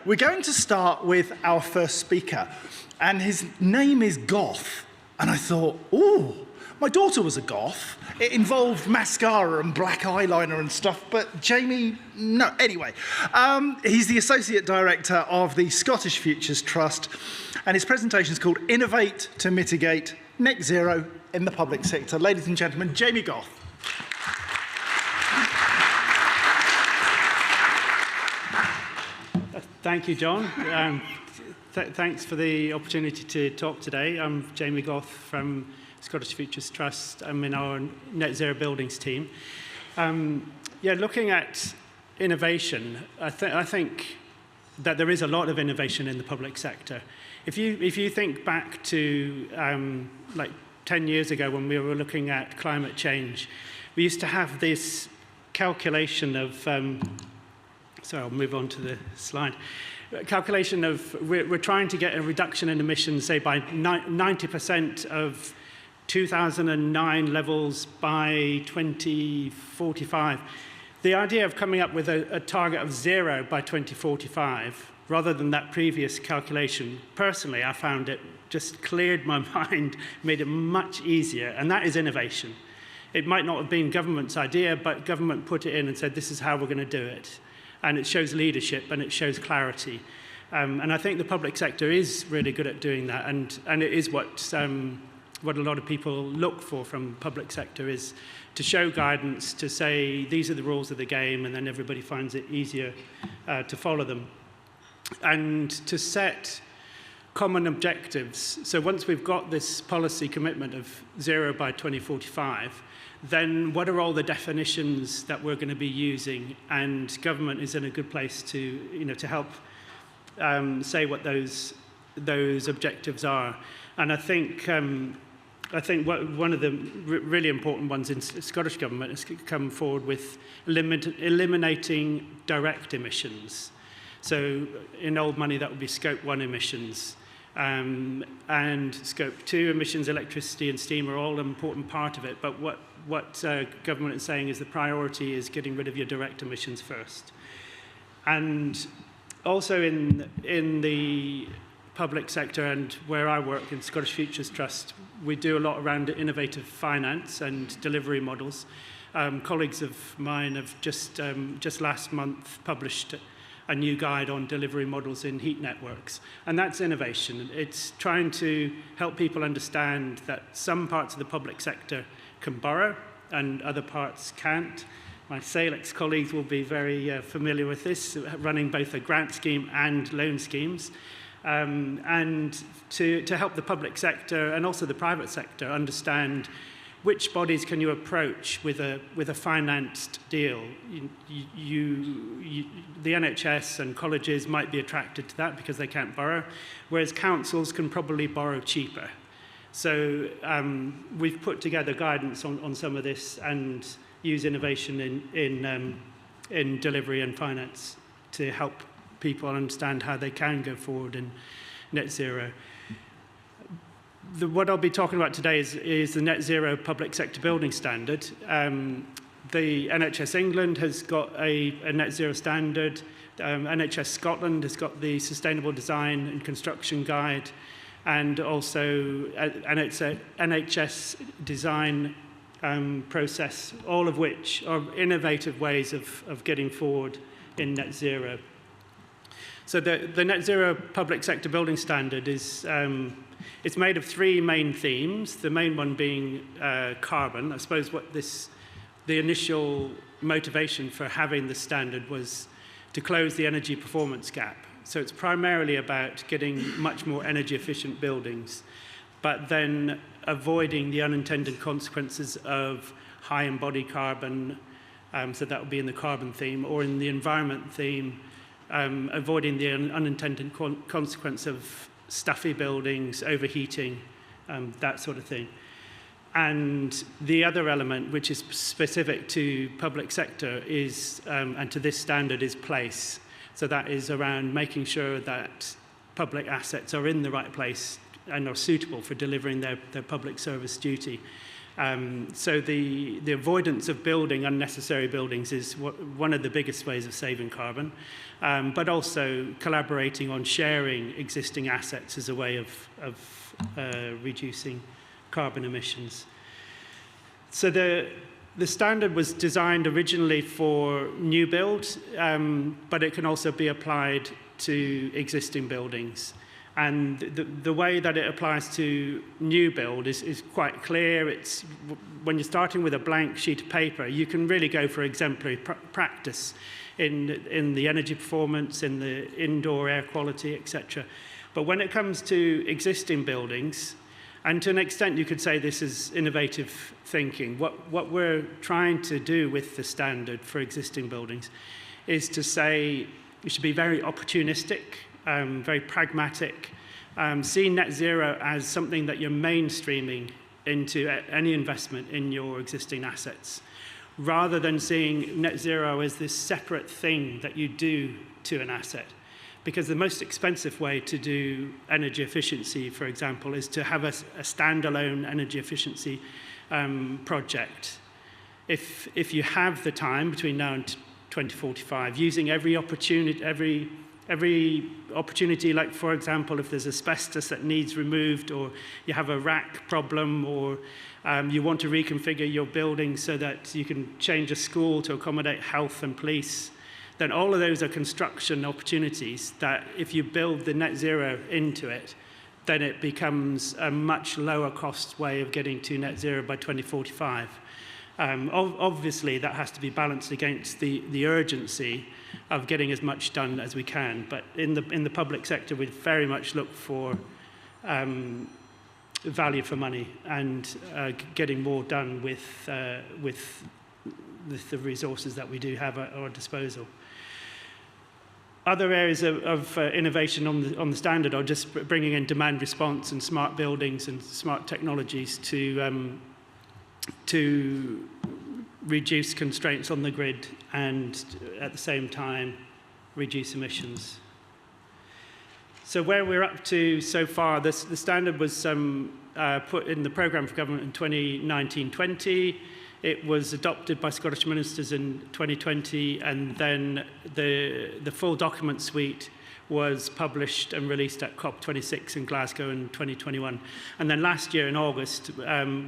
We're going to start with our first speaker, and his name is Goth. And I thought, ooh, my daughter was a goth. It involved mascara and black eyeliner and stuff, but Jamie, no. Anyway, he's the Associate Director of the Scottish Futures Trust, and his presentation is called Innovate to Mitigate Net Zero in the Public Sector. Ladies and gentlemen, Jamie Goth. Thank you, John. Thanks for the opportunity to talk today. I'm Jamie Goth from Scottish Futures Trust. I'm in our Net Zero Buildings team. Looking at innovation, I think that there is a lot of innovation in the public sector. If you think back to like 10 years ago when we were looking at climate change, we used to have this calculation of so I'll move on to the slide. Calculation of, we're trying to get a reduction in emissions, say, by 90% of 2009 levels by 2045. The idea of coming up with a target of 0 by 2045, rather than that previous calculation, personally, I found it just cleared my mind, made it much easier, and that is innovation. It might not have been government's idea, but government put it in and said, this is how we're going to do it. And it shows leadership and it shows clarity. And I think the public sector is really good at doing that. And it is what a lot of people look for from the public sector, is to show guidance, to say, these are the rules of the game, and then everybody finds it easier to follow them. And to set common objectives. So once we've got this policy commitment of 0 by 2045, then what are all the definitions that we're going to be using? And government is in a good place to help say what those objectives are. And I think one of the really important ones in Scottish government has come forward with eliminating direct emissions. So in old money, that would be Scope 1 emissions. And Scope 2 emissions, electricity and steam, are all an important part of it. But what government is saying is the priority is getting rid of your direct emissions first. And also in the public sector, and where I work in Scottish Futures Trust, we do a lot around innovative finance and delivery models. Colleagues of mine have just last month published a new guide on delivery models in heat networks. And that's innovation. It's trying to help people understand that some parts of the public sector can borrow and other parts can't. My Salix colleagues will be very familiar with this, running both a grant scheme and loan schemes. And to help the public sector and also the private sector understand which bodies can you approach with a financed deal. The NHS and colleges might be attracted to that because they can't borrow, whereas councils can probably borrow cheaper. So we've put together guidance on some of this and use innovation in delivery and finance to help people understand how they can go forward in net zero. What I'll be talking about today is the Net Zero Public Sector Building Standard. The NHS England has got a net zero standard. NHS Scotland has got the Sustainable Design and Construction Guide, and also NHS design process, all of which are innovative ways of getting forward in net zero. So the Net Zero Public Sector Building Standard is it's made of 3 main themes, the main one being carbon. I suppose the initial motivation for having the standard was to close the energy performance gap. So it's primarily about getting much more energy efficient buildings, but then avoiding the unintended consequences of high embodied carbon, so that would be in the carbon theme, or in the environment theme, avoiding the unintended consequence of stuffy buildings, overheating, that sort of thing. And the other element, which is specific to public sector, is, and to this standard, is place. So that is around making sure that public assets are in the right place and are suitable for delivering their public service duty. So the avoidance of building unnecessary buildings is one of the biggest ways of saving carbon, but also collaborating on sharing existing assets as a way of reducing carbon emissions. So the standard was designed originally for new build, but it can also be applied to existing buildings. And the way that it applies to new build is quite clear. It's when you're starting with a blank sheet of paper, you can really go for exemplary practice in the energy performance, in the indoor air quality, etc. But when it comes to existing buildings, and to an extent you could say this is innovative thinking, what we're trying to do with the standard for existing buildings is to say we should be very opportunistic, very pragmatic, see net zero as something that you're mainstreaming into any investment in your existing assets, rather than seeing net zero as this separate thing that you do to an asset. Because the most expensive way to do energy efficiency, for example, is to have a standalone energy efficiency project. If you have the time between now and 2045, using every opportunity, like, for example, if there's asbestos that needs removed, or you have a rack problem, or you want to reconfigure your building so that you can change a school to accommodate health and police, then all of those are construction opportunities that if you build the net zero into it, then it becomes a much lower cost way of getting to net zero by 2045. Obviously, that has to be balanced against the urgency of getting as much done as we can. But in the public sector, we very much look for value for money and getting more done with the resources that we do have at our disposal. Other areas of innovation on the standard are just bringing in demand response and smart buildings and smart technologies to reduce constraints on the grid and at the same time reduce emissions. So where we're up to so far, the standard was put in the programme for government in 2019-20. It was adopted by Scottish ministers in 2020, and then the full document suite was published and released at COP26 in Glasgow in 2021. And then last year in August,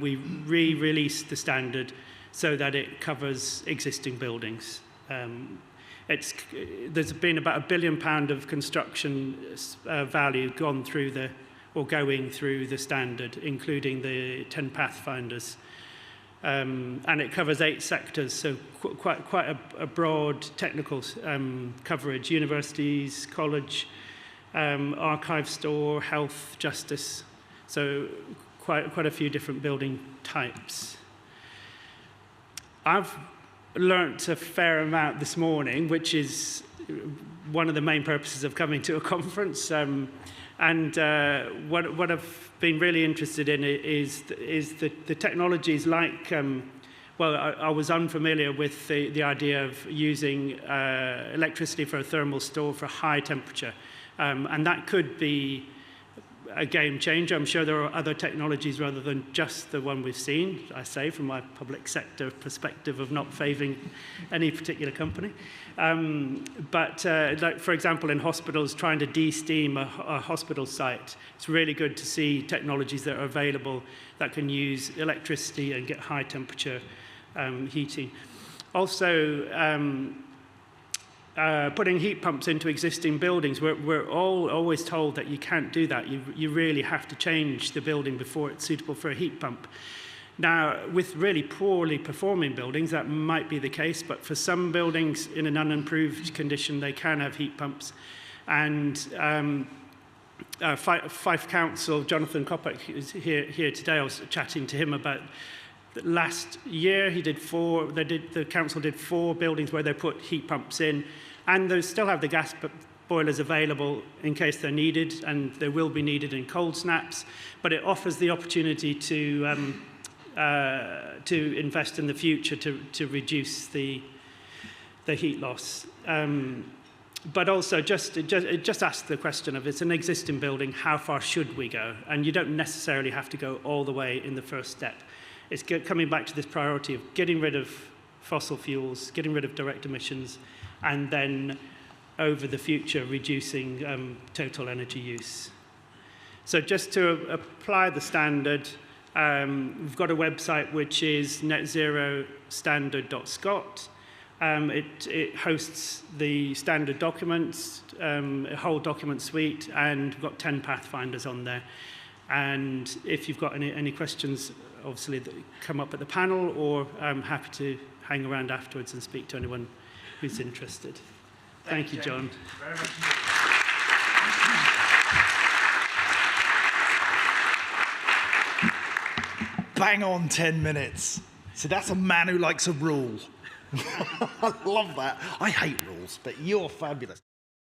we re-released the standard so that it covers existing buildings. There's been about £1 billion of construction value going through the standard, including the 10 pathfinders. And it covers 8 sectors, so quite a broad technical coverage: universities, college, archive store, health, justice. So quite a few different building types. I've learnt a fair amount this morning, which is one of the main purposes of coming to a conference. And what I've been really interested in is the technologies like, I was unfamiliar with the idea of using electricity for a thermal store for high temperature. And that could be a game changer. I'm sure there are other technologies rather than just the one we've seen, I say, from my public sector perspective of not favouring any particular company. Like, for example, in hospitals, trying to de-steam a hospital site, it's really good to see technologies that are available that can use electricity and get high temperature heating. Also, putting heat pumps into existing buildings, we're always told that you can't do that. You really have to change the building before it's suitable for a heat pump. Now, with really poorly performing buildings, that might be the case, but for some buildings in an unimproved condition, they can have heat pumps. And Fife Council, Jonathan Kopak, is here today. I was chatting to him about last year. The council did 4 buildings where they put heat pumps in, and they still have the gas boilers available in case they're needed, and they will be needed in cold snaps. But it offers the opportunity to invest in the future to reduce the heat loss. But also it just asks the question of, it's an existing building, how far should we go? And you don't necessarily have to go all the way in the first step. It's coming back to this priority of getting rid of fossil fuels, getting rid of direct emissions, and then over the future reducing total energy use. So just to apply the standard, we've got a website which is netzerostandard.scot. It hosts the standard documents, a whole document suite, and we've got 10 pathfinders on there. And if you've got any questions, obviously, that come up at the panel, or I'm happy to hang around afterwards and speak to anyone who's interested. Thank you, John. Very much. Bang on 10 minutes. So that's a man who likes a rule. I love that. I hate rules, but you're fabulous.